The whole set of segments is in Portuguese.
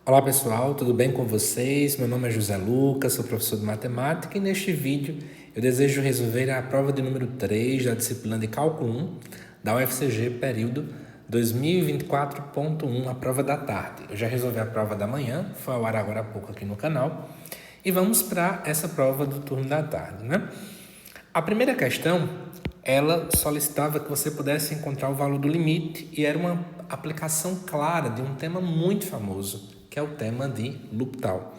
Olá pessoal, tudo bem com vocês? Meu nome é José Lucas, sou professor de matemática e neste vídeo eu desejo resolver a prova de número 3 da disciplina de Cálculo 1 da UFCG, período 2024.1, a prova da tarde. Eu já resolvi a prova da manhã, foi ao ar agora há pouco aqui no canal, e vamos para essa prova do turno da tarde, né? A primeira questão, ela solicitava que você pudesse encontrar o valor do limite e era uma aplicação clara de um tema muito famoso, que é o tema de L'Hopital.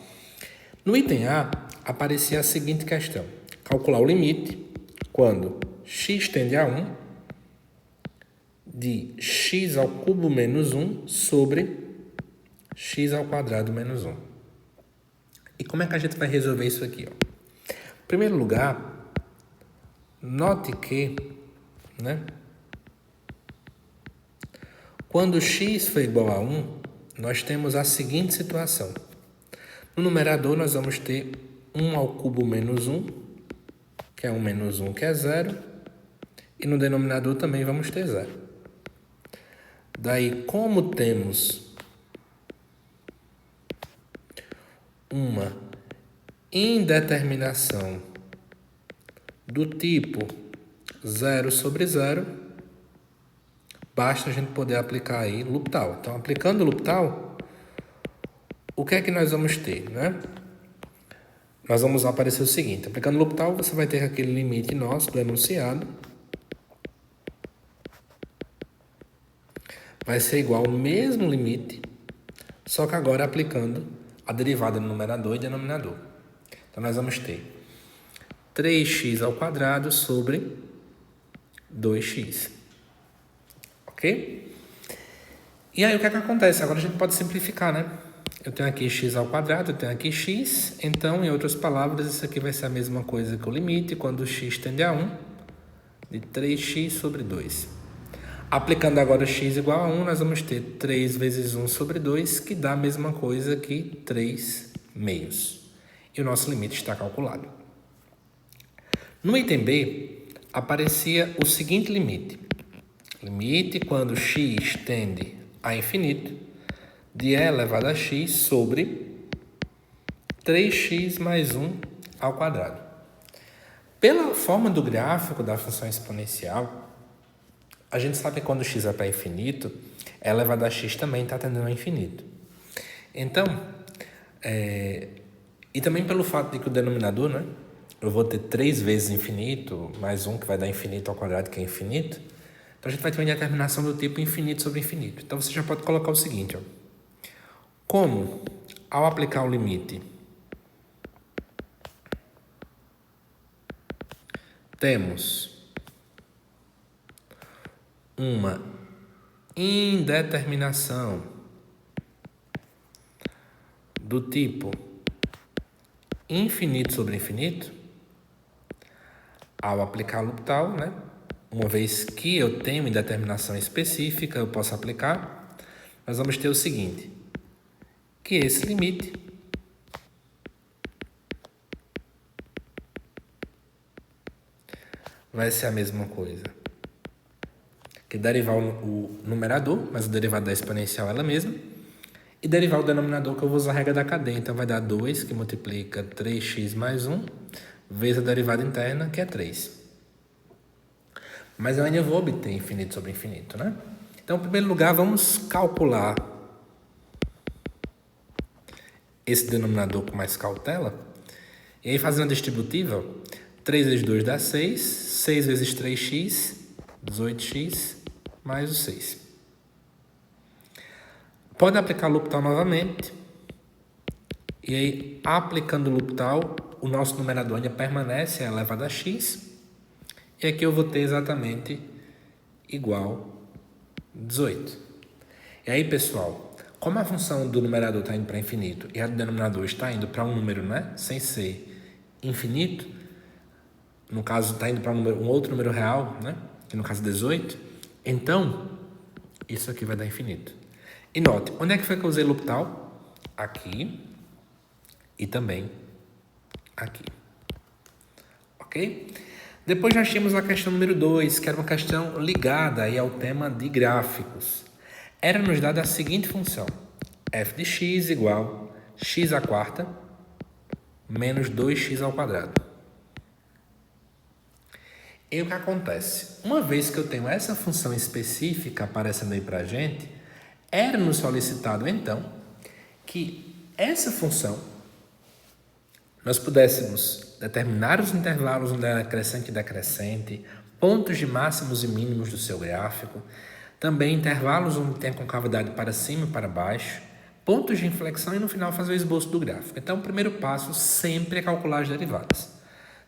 No item A, aparecia a seguinte questão: calcular o limite quando x tende a 1 de x ao cubo menos 1 sobre x ao quadrado menos 1. E como é que a gente vai resolver isso aqui? Em primeiro lugar, note que, quando x for igual a 1, nós temos a seguinte situação. No numerador, nós vamos ter 1 ao cubo menos 1, que é 1 menos 1, que é 0. E no denominador também vamos ter 0. Daí, como temos uma indeterminação do tipo 0 sobre 0, basta a gente poder aplicar aí L'Hopital. Então, aplicando L'Hopital, o que é que nós vamos ter, né? Nós vamos aparecer o seguinte: aplicando L'Hopital, você vai ter aquele limite nosso do enunciado. Vai ser igual ao mesmo limite, só que agora aplicando a derivada no numerador e denominador. Então, nós vamos ter 3x ao quadrado sobre 2x. Ok? E aí, o que é que acontece? Agora a gente pode simplificar, né? Eu tenho aqui x ao quadrado, eu tenho aqui x. Então, em outras palavras, isso aqui vai ser a mesma coisa que o limite quando x tende a 1 de 3x sobre 2. Aplicando agora x igual a 1, nós vamos ter 3 vezes 1 sobre 2, que dá a mesma coisa que 3 meios. E o nosso limite está calculado. No item B, aparecia o seguinte limite. Limite quando x tende a infinito de e elevado a x sobre 3x mais 1 ao quadrado. Pela forma do gráfico da função exponencial, a gente sabe que quando x é para infinito, e elevado a x também está tendendo a infinito. Então, e também pelo fato de que o denominador, né? Eu vou ter 3 vezes infinito, mais 1 que vai dar infinito ao quadrado, que é infinito. Então, a gente vai ter uma determinação do tipo infinito sobre infinito. Então, você já pode colocar o seguinte, ó. Como, ao aplicar o limite, temos uma indeterminação do tipo infinito sobre infinito, ao aplicar o L'Hopital, né? Uma vez que eu tenho uma indeterminação específica, eu posso aplicar, nós vamos ter o seguinte, que esse limite vai ser a mesma coisa que derivar o numerador, mas o derivado da exponencial é ela mesma, e derivar o denominador, que eu vou usar a regra da cadeia. Então, vai dar 2, que multiplica 3x mais 1, vezes a derivada interna, que é 3. Mas eu ainda vou obter infinito sobre infinito, né? Então, em primeiro lugar, vamos calcular esse denominador com mais cautela. E aí, fazendo a distributiva, 3 vezes 2 dá 6, 6 vezes 3x, 18x, mais o 6. Pode aplicar o L'Hopital novamente. E aí, aplicando o L'Hopital, o nosso numerador ainda permanece elevado a x. E aqui eu vou ter exatamente igual 18. E aí, pessoal, como a função do numerador está indo para infinito e a do denominador está indo para um número, né, sem ser infinito, no caso está indo para um outro número real, né, que no caso 18, então isso aqui vai dar infinito. E note, onde é que foi que eu usei L'Hopital? Aqui e também aqui. Ok? Depois nós tínhamos a questão número 2, que era uma questão ligada aí ao tema de gráficos. Era nos dada a seguinte função. f de x igual x à quarta menos 2x ao quadrado. E o que acontece? Uma vez que eu tenho essa função específica aparecendo aí para a gente, era-nos solicitado, então, que essa função nós pudéssemos determinar os intervalos onde era crescente e decrescente, pontos de máximos e mínimos do seu gráfico, também intervalos onde tem a concavidade para cima e para baixo, pontos de inflexão e no final fazer o esboço do gráfico. Então, o primeiro passo sempre é calcular as derivadas,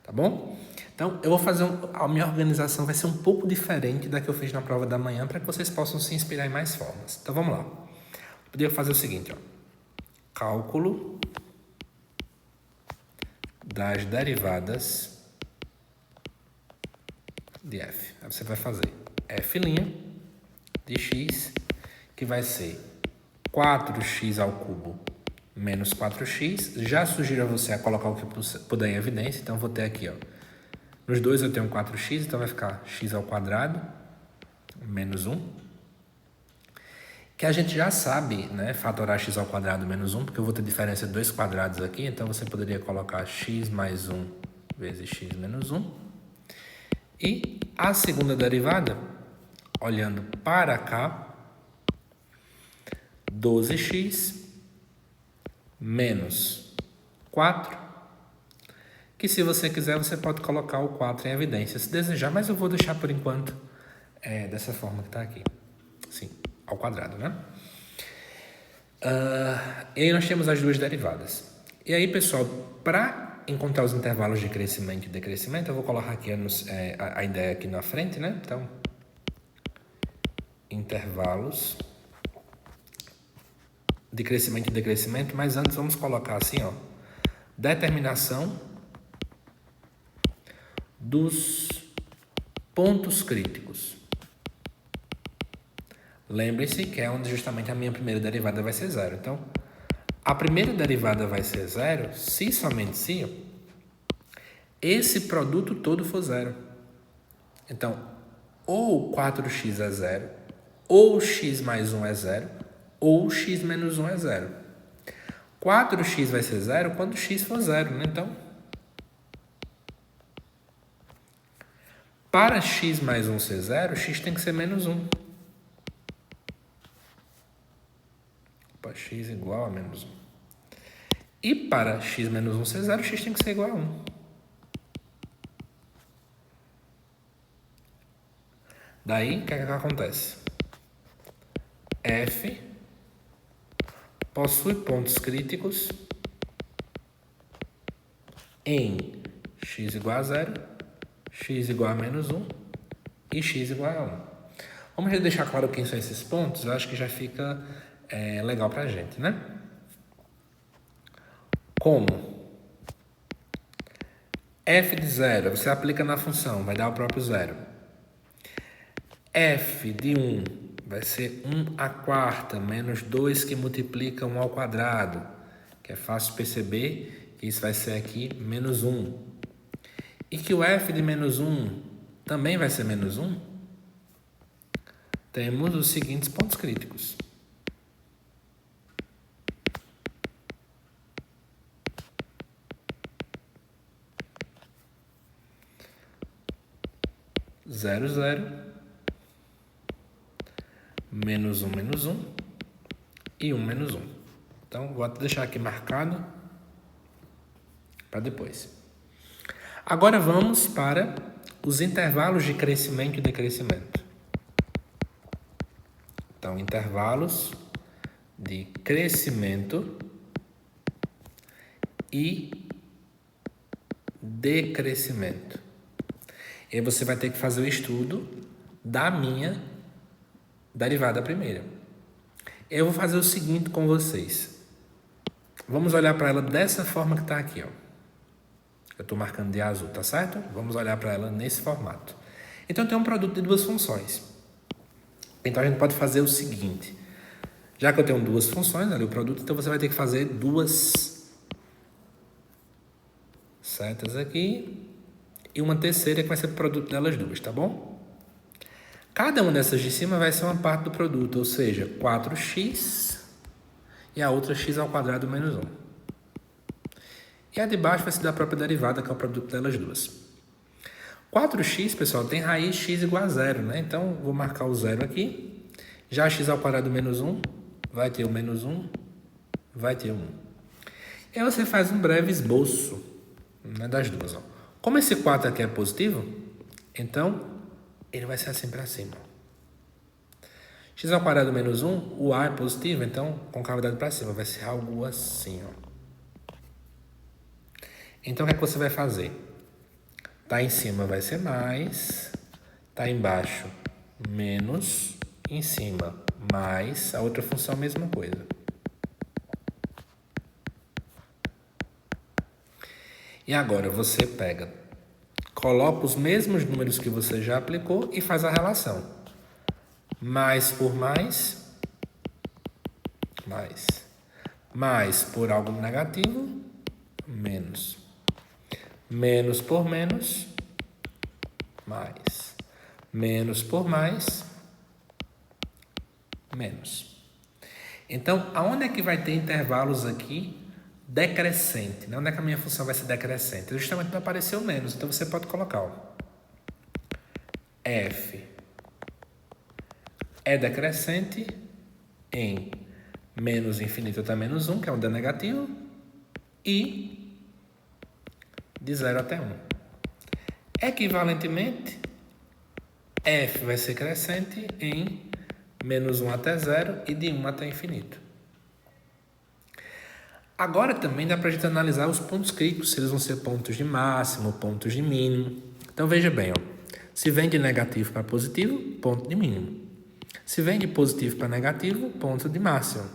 tá bom? Então, eu vou fazer a minha organização vai ser um pouco diferente da que eu fiz na prova da manhã para que vocês possam se inspirar em mais formas. Então, vamos lá. Eu poderia fazer o seguinte, ó. Cálculo das derivadas de f. Aí você vai fazer f' de x, que vai ser 4x ao cubo menos 4x. Já sugiro a você a colocar o que puder em evidência. Então, vou ter aqui, ó. Nos dois eu tenho 4x, então vai ficar x ao quadrado menos 1. Que a gente já sabe, né, fatorar x ao quadrado menos 1, porque eu vou ter diferença de dois quadrados aqui, então você poderia colocar x mais 1 vezes x menos 1. E a segunda derivada, olhando para cá, 12x menos 4, que se você quiser você pode colocar o 4 em evidência, se desejar, mas eu vou deixar por enquanto dessa forma que está aqui, sim, ao quadrado, né? E aí nós temos as duas derivadas. E aí, pessoal, para encontrar os intervalos de crescimento e decrescimento, eu vou colocar aqui a ideia aqui na frente, né? Então, intervalos de crescimento e decrescimento, mas antes vamos colocar assim, ó, determinação dos pontos críticos. Lembre-se que é onde justamente a minha primeira derivada vai ser zero. Então, a primeira derivada vai ser zero se somente se esse produto todo for zero. Então, ou 4x é zero, ou x mais 1 é zero, ou x menos 1 é zero. 4x vai ser zero quando x for zero, né? Então, para x mais 1 ser zero, x tem que ser menos 1. Para x igual a menos 1. E para x menos 1 ser zero, x tem que ser igual a 1. Daí, o que acontece? F possui pontos críticos em x igual a 0, x igual a menos 1 e x igual a 1. Vamos deixar claro quem são esses pontos, eu acho que já fica legal para a gente, né? Como? F de 0, você aplica na função, vai dar o próprio zero. F de 1 vai ser 1 à quarta menos 2 que multiplica 1 ao quadrado, que é fácil perceber que isso vai ser aqui menos 1. E que o f de menos 1 também vai ser menos 1, temos os seguintes pontos críticos. Zero, zero, menos 1 e 1 menos 1. Então, vou deixar aqui marcado para depois. Agora vamos para os intervalos de crescimento e decrescimento. Então, intervalos de crescimento e decrescimento. E aí você vai ter que fazer o estudo da minha derivada primeira. Eu vou fazer o seguinte com vocês. Vamos olhar para ela dessa forma que está aqui, ó. Eu estou marcando de azul, tá certo? Vamos olhar para ela nesse formato. Então, eu tenho um produto de duas funções. Então, a gente pode fazer o seguinte. Já que eu tenho duas funções ali, o produto, então você vai ter que fazer duas setas aqui e uma terceira que vai ser o produto delas duas, tá bom? Cada uma dessas de cima vai ser uma parte do produto, ou seja, 4x e a outra x ao quadrado menos 1. E a de baixo vai ser da própria derivada, que é o produto delas duas. 4x, pessoal, tem raiz x igual a zero, né? Então, vou marcar o zero aqui. Já x ao quadrado menos 1, vai ter o menos 1, vai ter o 1. E aí você faz um breve esboço, né, das duas. Ó. Como esse 4 aqui é positivo, então ele vai ser assim para cima. X ao quadrado menos 1, o A é positivo, então com cavidade para cima vai ser algo assim. Ó. Então o que é que você vai fazer? Tá em cima vai ser mais, tá embaixo menos, em cima mais, a outra função a mesma coisa. E agora você pega, coloca os mesmos números que você já aplicou e faz a relação. Mais por mais, mais. Mais por algo negativo, menos. Menos por menos, mais. Menos por mais, menos. Então, aonde é que vai ter intervalos aqui decrescente? Né? Onde é que a minha função vai ser decrescente? Justamente para aparecer o menos. Então, você pode colocar, ó, f é decrescente em menos infinito até menos 1, que é um da negativo, e de 0 até 1. Equivalentemente, f vai ser crescente em menos 1 até 0 e de 1 até infinito. Agora também dá para a gente analisar os pontos críticos, se eles vão ser pontos de máximo, pontos de mínimo. Então veja bem, ó, se vem de negativo para positivo, ponto de mínimo. Se vem de positivo para negativo, ponto de máximo.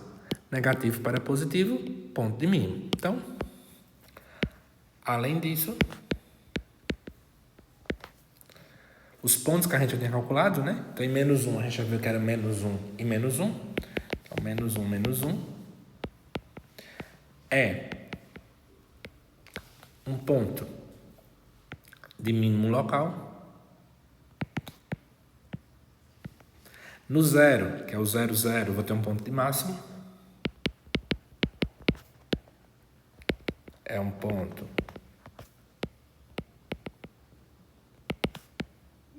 Negativo para positivo, ponto de mínimo. Então, além disso, os pontos que a gente já tinha calculado, né? Então, em menos 1, a gente já viu que era menos 1 e menos 1. Então, menos 1 é um ponto de mínimo local. No 0, que é o 0, 0, vou ter um ponto de máximo. É um ponto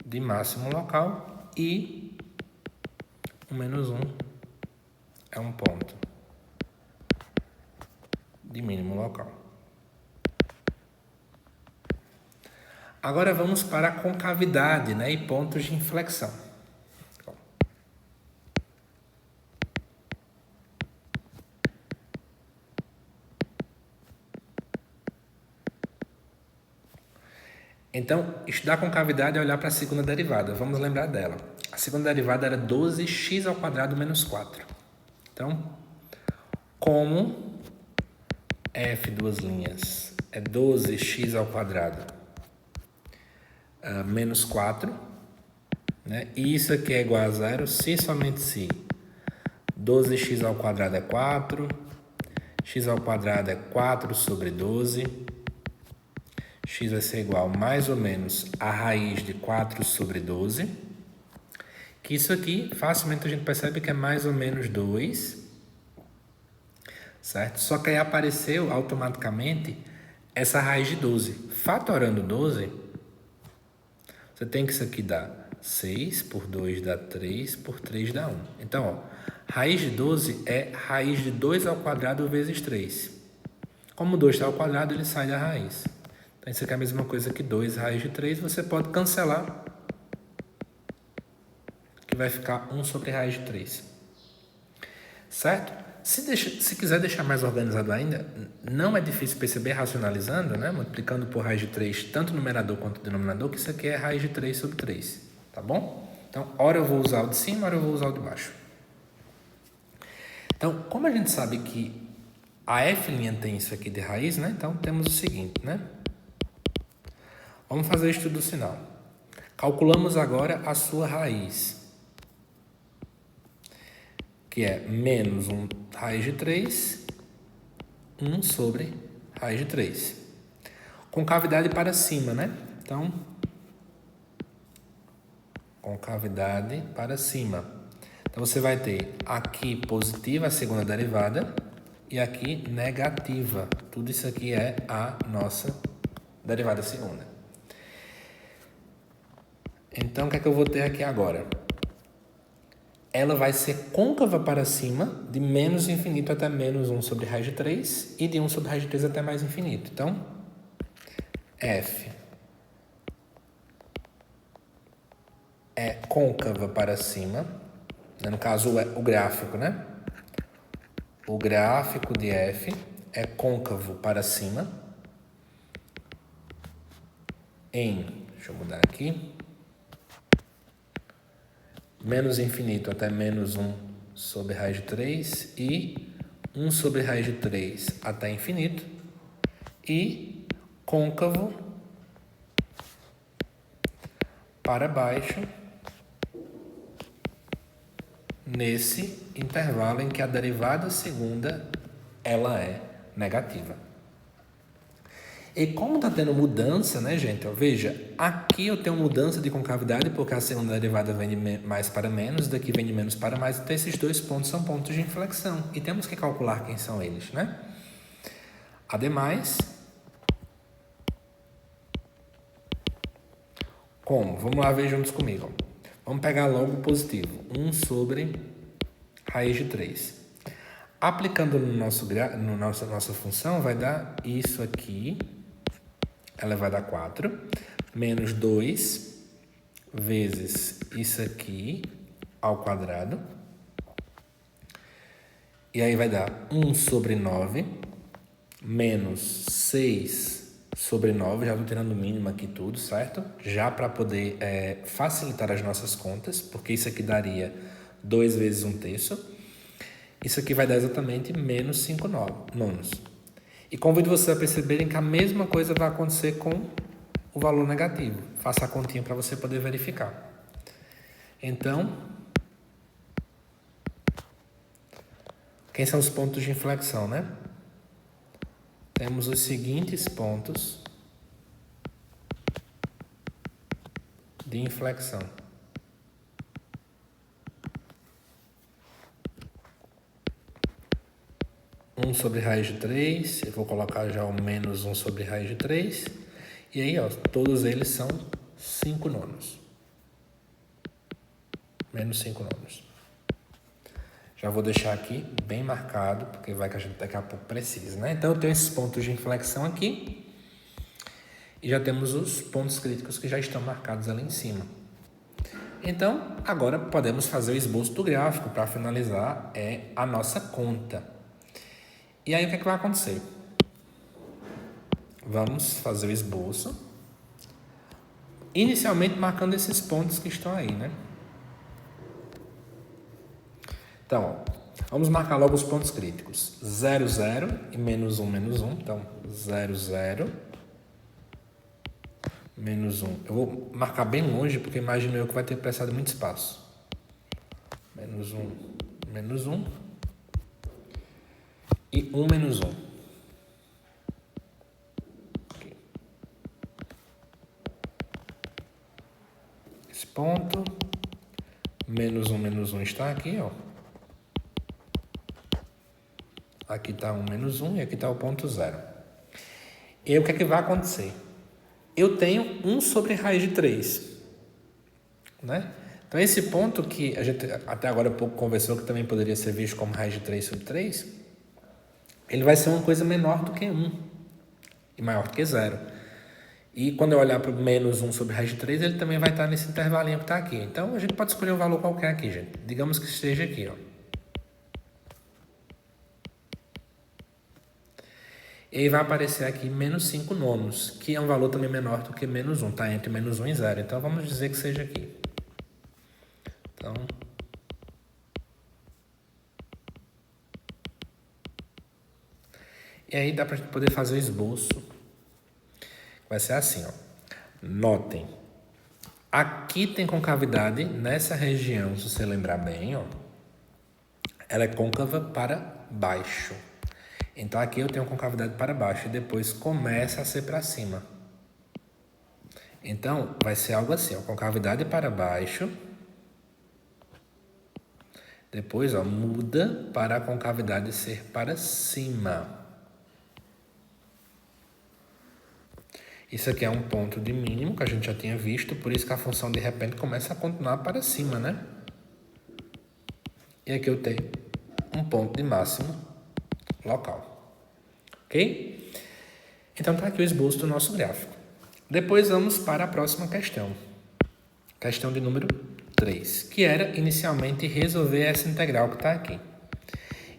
de máximo local. E o menos 1 é um ponto de mínimo local. Agora vamos para a concavidade, né, e pontos de inflexão. Então, estudar concavidade é olhar para a segunda derivada. Vamos lembrar dela. A segunda derivada era 12x ao quadrado menos 4. Então, como f duas linhas é 12x ao quadrado menos 4, né? E isso aqui é igual a zero se somente se 12x ao quadrado é 4, x ao quadrado é 4 sobre 12, x vai ser igual mais ou menos a raiz de 4 sobre 12, que isso aqui facilmente a gente percebe que é mais ou menos 2, certo? Só que aí apareceu automaticamente essa raiz de 12. Fatorando 12, você tem que isso aqui dar 6 por 2 dá 3, por 3 dá 1. Então, ó, raiz de 12 é raiz de 2 ao quadrado vezes 3. Como 2 está ao quadrado, ele sai da raiz. Então, isso aqui é a mesma coisa que 2 raiz de 3. Você pode cancelar, que vai ficar 1 sobre raiz de 3. Certo? Se quiser deixar mais organizado ainda, não é difícil perceber racionalizando, né? Multiplicando por raiz de 3, tanto o numerador quanto o denominador, que isso aqui é raiz de 3 sobre 3. Tá bom? Então, ora eu vou usar o de cima, ora eu vou usar o de baixo. Então, como a gente sabe que a f' tem isso aqui de raiz, né? Então, temos o seguinte, né? Vamos fazer o estudo do sinal. Calculamos agora a sua raiz, que é menos 1 raiz de 3, 1 sobre raiz de 3. Concavidade para cima, né? Então, concavidade para cima. Então, você vai ter aqui positiva a segunda derivada e aqui negativa. Tudo isso aqui é a nossa derivada segunda. Então, o que é que eu vou ter aqui agora? Ela vai ser côncava para cima, de menos infinito até menos 1 sobre raiz de 3, e de 1 sobre raiz de 3 até mais infinito. Então, f é côncava para cima, no caso o gráfico, né? O gráfico de f é côncavo para cima em, deixa eu mudar aqui, menos infinito até menos 1 sobre raiz de 3 e 1 sobre raiz de 3 até infinito e côncavo para baixo nesse intervalo em que a derivada segunda ela é negativa. E como está tendo mudança, né, gente? Ó, veja, aqui eu tenho mudança de concavidade porque a segunda derivada vem de mais para menos, daqui vem de menos para mais, então esses dois pontos são pontos de inflexão. E temos que calcular quem são eles, né? Ademais, como? Vamos lá ver juntos comigo. Vamos pegar logo o positivo. 1 sobre raiz de 3. Aplicando no nossa função, vai dar isso aqui. Ela vai dar 4. Menos 2 vezes isso aqui ao quadrado. E aí vai dar 1 sobre 9 menos 6 sobre 9. Já estou tirando o mínimo aqui tudo, certo? Já para poder facilitar as nossas contas, porque isso aqui daria 2 vezes 1/3. Isso aqui vai dar exatamente menos 5 nonos. E convido vocês a perceberem que a mesma coisa vai acontecer com o valor negativo. Faça a continha para você poder verificar. Então, quem são os pontos de inflexão, né? Temos os seguintes pontos de inflexão. 1 sobre raiz de 3, eu vou colocar já o menos 1 sobre raiz de 3. E aí, ó, todos eles são 5 nonos. Menos 5 nonos. Já vou deixar aqui bem marcado, porque vai que a gente daqui a pouco precisa, né? Então, eu tenho esses pontos de inflexão aqui. E já temos os pontos críticos que já estão marcados ali em cima. Então, agora podemos fazer o esboço do gráfico para finalizar a nossa conta. E aí, o que é que vai acontecer? Vamos fazer o esboço. Inicialmente, marcando esses pontos que estão aí, né? Então, ó, vamos marcar logo os pontos críticos. 0, 0 e menos 1, menos 1. Então, 0, 0, menos 1. Eu vou marcar bem longe, porque imagino eu que vai ter prestado muito espaço. Menos 1, menos 1. E 1 menos 1. Esse ponto. Menos 1 está aqui, ó. Aqui está 1 menos 1 e aqui está o ponto 0. E aí, o que é que vai acontecer? Eu tenho 1 sobre raiz de 3. Né? Então, esse ponto que a gente até agora há pouco conversou, que também poderia ser visto como raiz de 3 sobre 3, ele vai ser uma coisa menor do que 1 e maior do que 0. E quando eu olhar para o menos 1 sobre raiz de 3, ele também vai estar nesse intervalinho que está aqui. Então, a gente pode escolher um valor qualquer aqui, gente. Digamos que esteja aqui, ó. E aí vai aparecer aqui menos 5 nonos, que é um valor também menor do que menos 1. Está entre menos 1 e 0. Então, vamos dizer que seja aqui. Então, e aí dá para a gente poder fazer o esboço. Vai ser assim, ó. Notem. Aqui tem concavidade nessa região, se você lembrar bem, ó. Ela é côncava para baixo. Então, aqui eu tenho concavidade para baixo e depois começa a ser para cima. Então, vai ser algo assim, ó. Concavidade para baixo Depois, ó, muda para a concavidade ser para cima. Isso aqui é um ponto de mínimo que a gente já tinha visto, por isso que a função de repente começa a continuar para cima, né? E aqui eu tenho um ponto de máximo local. Ok? Então tá aqui o esboço do nosso gráfico. Depois vamos para a próxima questão. Questão de número 3, que era inicialmente resolver essa integral que está aqui.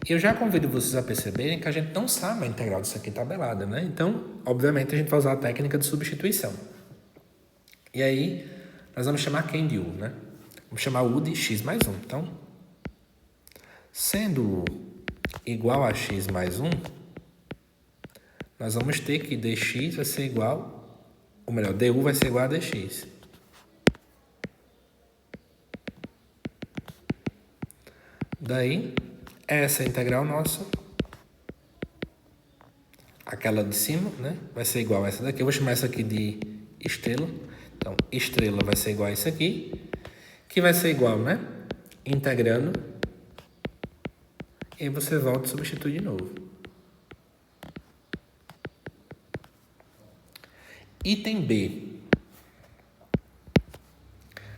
E eu já convido vocês a perceberem que a gente não sabe a integral disso aqui tabelada, né? Então, obviamente, a gente vai usar a técnica de substituição. E aí, nós vamos chamar quem de u, né? Vamos chamar u de x mais 1. Então, sendo igual a x mais 1, nós vamos ter que dx vai ser igual, ou melhor, du vai ser igual a dx. Daí, essa integral nossa, aquela de cima, né, vai ser igual a essa daqui. Eu vou chamar essa aqui de estrela. Então, estrela vai ser igual a isso aqui, que vai ser igual, né, integrando. E aí você volta e substitui de novo. Item B.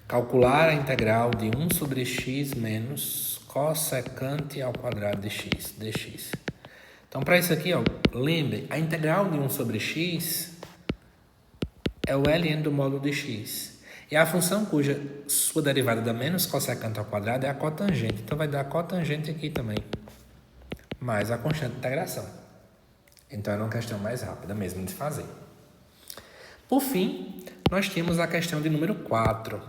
Calcular a integral de 1 sobre x menos cossecante ao quadrado de x, dx. Então, para isso aqui, ó, lembre, a integral de 1 sobre x é o ln do módulo de x. E a função cuja sua derivada dá menos cossecante ao quadrado é a cotangente. Então, vai dar a cotangente aqui também, mais a constante de integração. Então, era uma questão mais rápida mesmo de fazer. Por fim, nós tínhamos a questão de número 4,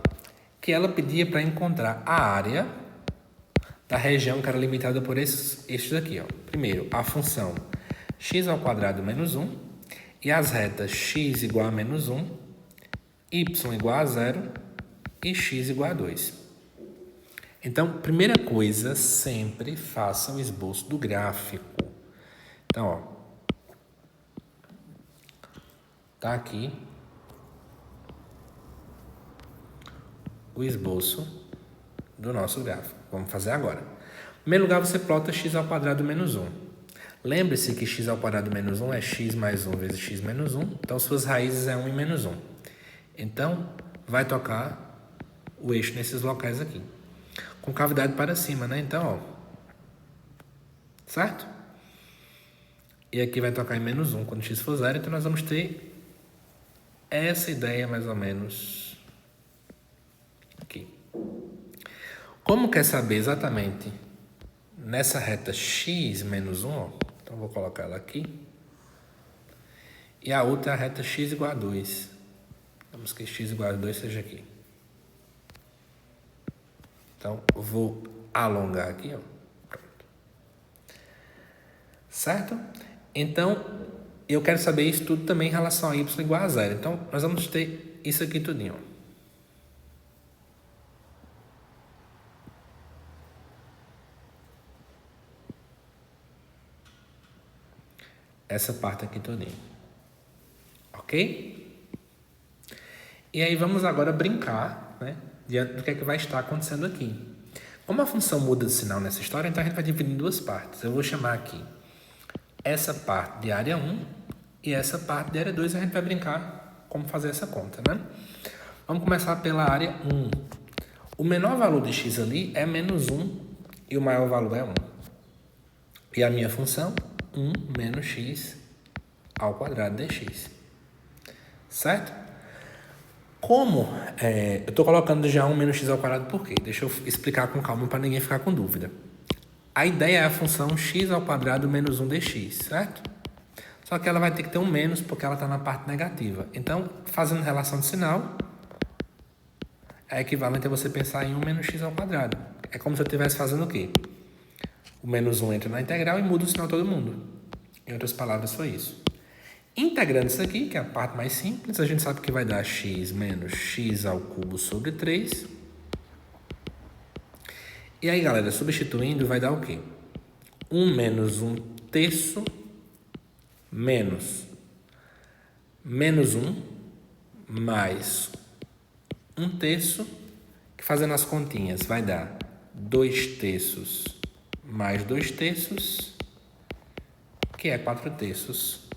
que ela pedia para encontrar a área da região que era limitada por estes aqui, ó. Primeiro, a função x ao quadrado menos 1 e as retas x igual a menos 1, y igual a 0 e x igual a 2. Então, primeira coisa, sempre faça o esboço do gráfico. Então, ó, tá aqui o esboço do nosso gráfico. Vamos fazer agora. Em primeiro lugar, você plota x ao quadrado menos 1. Lembre-se que x ao quadrado menos 1 é x mais 1 vezes x menos 1. Então, suas raízes é 1 e menos 1. Então, vai tocar o eixo nesses locais aqui. Concavidade para cima, né? Então, ó. Certo? E aqui vai tocar em menos 1 quando x for 0. Então, nós vamos ter essa ideia mais ou menos aqui. Como quer saber exatamente nessa reta x menos 1, ó, então vou colocar ela aqui. E a outra é a reta x igual a 2. Vamos que x igual a 2 seja aqui. Então, eu vou alongar aqui, ó. Pronto. Certo? Então, eu quero saber isso tudo também em relação a y igual a 0. Então, nós vamos ter isso aqui tudinho, ó. Essa parte aqui todinha. Ok? E aí vamos agora brincar, né, diante do que é que vai estar acontecendo aqui. Como a função muda de sinal nessa história, então a gente vai dividir em duas partes. Eu vou chamar aqui essa parte de área 1 e essa parte de área 2. A gente vai brincar como fazer essa conta, né? Vamos começar pela área 1. O menor valor de x ali é menos 1 e o maior valor é 1. E a minha função 1 menos x ao quadrado dx. Certo? Como eu estou colocando já 1 menos x ao quadrado, por quê? Deixa eu explicar com calma para ninguém ficar com dúvida. A ideia é a função x ao quadrado menos 1 dx, certo? Só que ela vai ter que ter um menos porque ela está na parte negativa. Então, fazendo relação de sinal, é equivalente a você pensar em 1 menos x ao quadrado. É como se eu estivesse fazendo o quê? O menos 1 entra na integral e muda o sinal todo mundo. Em outras palavras, foi isso. Integrando isso aqui, que é a parte mais simples, a gente sabe que vai dar x menos x ao cubo sobre 3. E aí, galera, substituindo, vai dar o quê? 1 menos 1 terço menos 1 mais 1 terço, que fazendo as continhas vai dar 2/3 mais 2/3, que é 4/3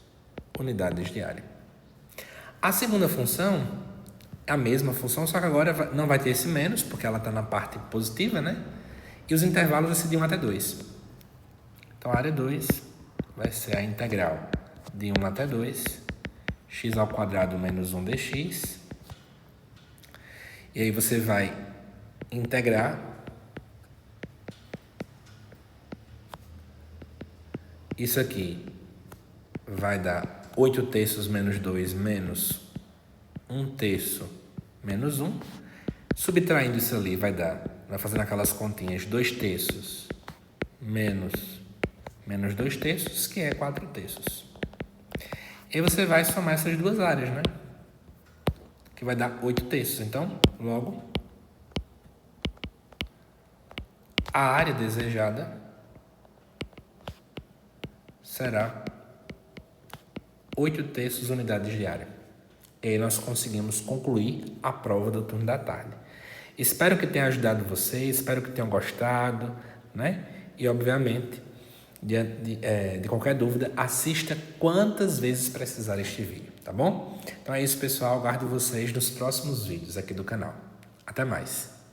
unidades de área. A segunda função é a mesma função, só que agora não vai ter esse menos, porque ela está na parte positiva, né? E os intervalos vai ser de 1 até 2. Então, a área 2 vai ser a integral de 1 até 2, x² menos 1 dx. E aí você vai integrar isso aqui. Vai dar 8/3 menos 2 menos 1/3 menos 1. Subtraindo isso ali vai fazendo aquelas continhas 2/3 menos 2/3, que é 4/3. E aí você vai somar essas duas áreas, né? Que vai dar 8/3. Então, logo, a área desejada será 8/3 unidades de área. E aí nós conseguimos concluir a prova do turno da tarde. Espero que tenha ajudado vocês, espero que tenham gostado, né? E, obviamente, de qualquer dúvida, assista quantas vezes precisar este vídeo, tá bom? Então é isso, pessoal. Aguardo vocês nos próximos vídeos aqui do canal. Até mais!